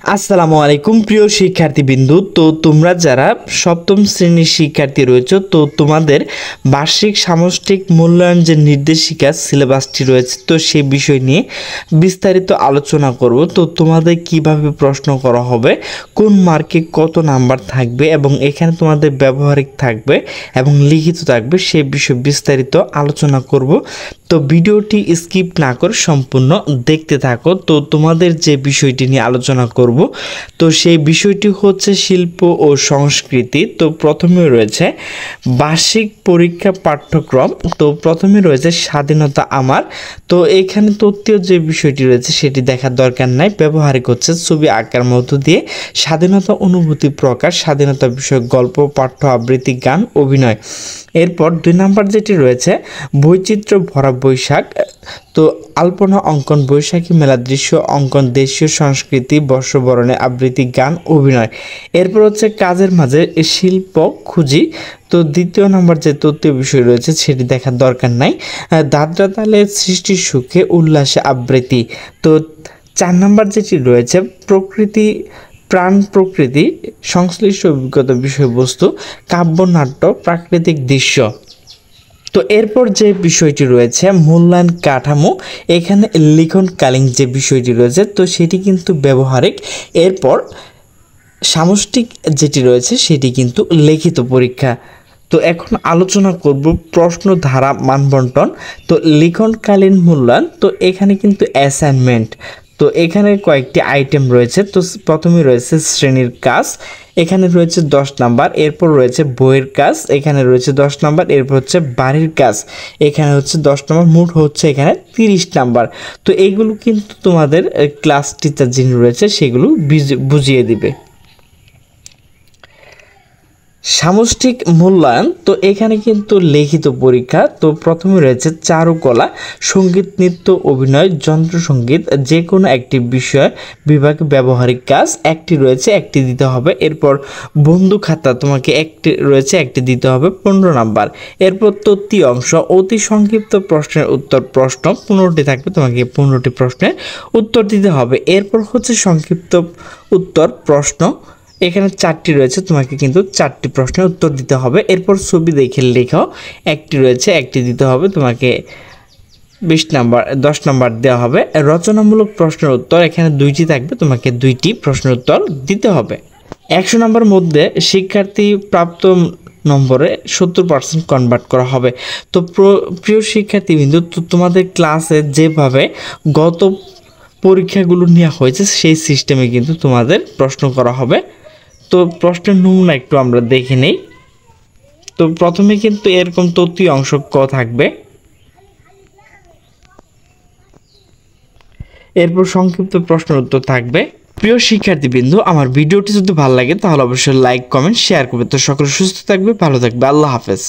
আসসালামু আলাইকুম প্রিয় শিক্ষার্থীবৃন্দু। তো তোমরা যারা সপ্তম শ্রেণীর শিক্ষার্থী রয়েছে, তো তোমাদের বার্ষিক সামষ্টিক মূল্যায়ন যে নির্দেশিকা সিলেবাসটি রয়েছে, তো সেই বিষয় নিয়ে বিস্তারিত আলোচনা করব। তো তোমাদের কিভাবে প্রশ্ন করা হবে, কোন মার্কে কত নাম্বার থাকবে এবং এখানে তোমাদের ব্যবহারিক থাকবে এবং লিখিত থাকবে, সে বিষয়ে বিস্তারিত আলোচনা করব। তো ভিডিওটি স্কিপ না করে সম্পূর্ণ দেখতে থাকো। তো তোমাদের যে বিষয়টি নিয়ে আলোচনা করব, তো সেই বিষয়টি হচ্ছে শিল্প ও সংস্কৃতি। তো প্রথমে রয়েছে বার্ষিক পরীক্ষা পাঠ্যক্রম। তো প্রথমে রয়েছে স্বাধীনতা আমার। তো এখানে তথ্যীয় যে বিষয়টি রয়েছে সেটি দেখার দরকার নাই, ব্যবহারিক হচ্ছে ছবি আঁকার মধ্য দিয়ে স্বাধীনতা অনুভূতি প্রকাশ, স্বাধীনতা বিষয়ক গল্প, পাঠ্য, আবৃত্তি, গান, অভিনয়। এরপর 2 নাম্বার যেটি রয়েছে বৈচিত্র্য ভরা বৈশাখ। তো আলপনা অঙ্কন, বৈশাখী মেলা দৃশ্য অঙ্কন, দেশীয় সংস্কৃতি, বর্ষবরণে আবৃত্তি, গান, অভিনয়। এরপর হচ্ছে কাজের মাঝে শিল্প খুঁজি। তো 2 নাম্বার যে তথ্যীয় বিষয় রয়েছে সেটি দেখার দরকার নাই। দাদরা তালে সৃষ্টির সুখে উল্লাসে আবৃত্তি। তো 4 নাম্বার যেটি রয়েছে প্রকৃতি প্রাণ প্রকৃতি সংশ্লিষ্ট অভিজ্ঞতা বিষয়বস্তু, কাব্যনাট্য, প্রাকৃতিক দৃশ্য। তো এরপর যে বিষয়টি রয়েছে মূল্যায়ন কাঠামো, এখানে লিখনকালীন যে বিষয়টি রয়েছে তো সেটি কিন্তু ব্যবহারিক। এরপর সামষ্টিক যেটি রয়েছে সেটি কিন্তু লিখিত পরীক্ষা। তো এখন আলোচনা করব প্রশ্ন ধারা মানবন্টন। তো লিখনকালীন মূল্যায়ন, তো এখানে কিন্তু অ্যাসাইনমেন্ট। তো এখানে কয়েকটি আইটেম রয়েছে। তো প্রথমে রয়েছে শ্রেণীর কাজ, এখানে রয়েছে 10 নাম্বার। এরপর রয়েছে বইয়ের কাজ, এখানে রয়েছে 10 নাম্বার। এরপর হচ্ছে বাড়ির কাজ, এখানে হচ্ছে 10 নাম্বার। মোট হচ্ছে এখানে 30 নাম্বার। তো এইগুলো কিন্তু তোমাদের ক্লাস টিচার যিনি রয়েছে সেগুলো বুঝিয়ে দিবে। সামষ্টিক মূল্যায়ন, তো এখানে কিন্তু লিখিত পরীক্ষা। তো প্রথমে রয়েছে চারুকলা, সঙ্গীত, নৃত্য, অভিনয়, যন্ত্রসঙ্গীত, যে কোনো একটি বিষয় বিভাগে ব্যবহারিক কাজ একটি রয়েছে, একটি দিতে হবে। এরপর বন্ধু খাতা তোমাকে একটি রয়েছে, একটি দিতে হবে, 15 নাম্বার। এরপর তত্ত্বীয় অংশ, অতি সংক্ষিপ্ত প্রশ্নের উত্তর প্রশ্ন 15টি থাকবে, তোমাকে 15টি প্রশ্নের উত্তর দিতে হবে। এরপর হচ্ছে সংক্ষিপ্ত উত্তর প্রশ্ন, এখানে 4টি রয়েছে, তোমাকে কিন্তু 4টি প্রশ্নের উত্তর দিতে হবে। এরপর ছবি দেখে লেখো, একটি রয়েছে, একটি দিতে হবে, তোমাকে 20 নাম্বার 10 নাম্বার দেওয়া হবে। রচনামূলক প্রশ্নের উত্তর, এখানে 2টি থাকবে, তোমাকে 2টি প্রশ্নের উত্তর দিতে হবে। 100 নাম্বার মধ্যে শিক্ষার্থী প্রাপ্ত নম্বরে 70% কনভার্ট করা হবে। তো প্রিয় শিক্ষার্থীবৃন্দ, তো তোমাদের ক্লাসে যেভাবে গত পরীক্ষাগুলো নেওয়া হয়েছে সেই সিস্টেমে কিন্তু তোমাদের প্রশ্ন করা হবে। তো প্রশ্নের নমুনা একটু আমরা দেখে নেই। তো প্রথমে কিন্তু এরকম তথ্যীয় অংশ ক থাকবে, এরপর সংক্ষিপ্ত প্রশ্নের উত্তর থাকবে। প্রিয় শিক্ষার্থীবৃন্দ, আমার ভিডিওটি যদি ভালো লাগে তাহলে অবশ্যই লাইক, কমেন্ট, শেয়ার করবে। তো সকলে সুস্থ থাকবে, ভালো থাকবে। আল্লাহ হাফেজ।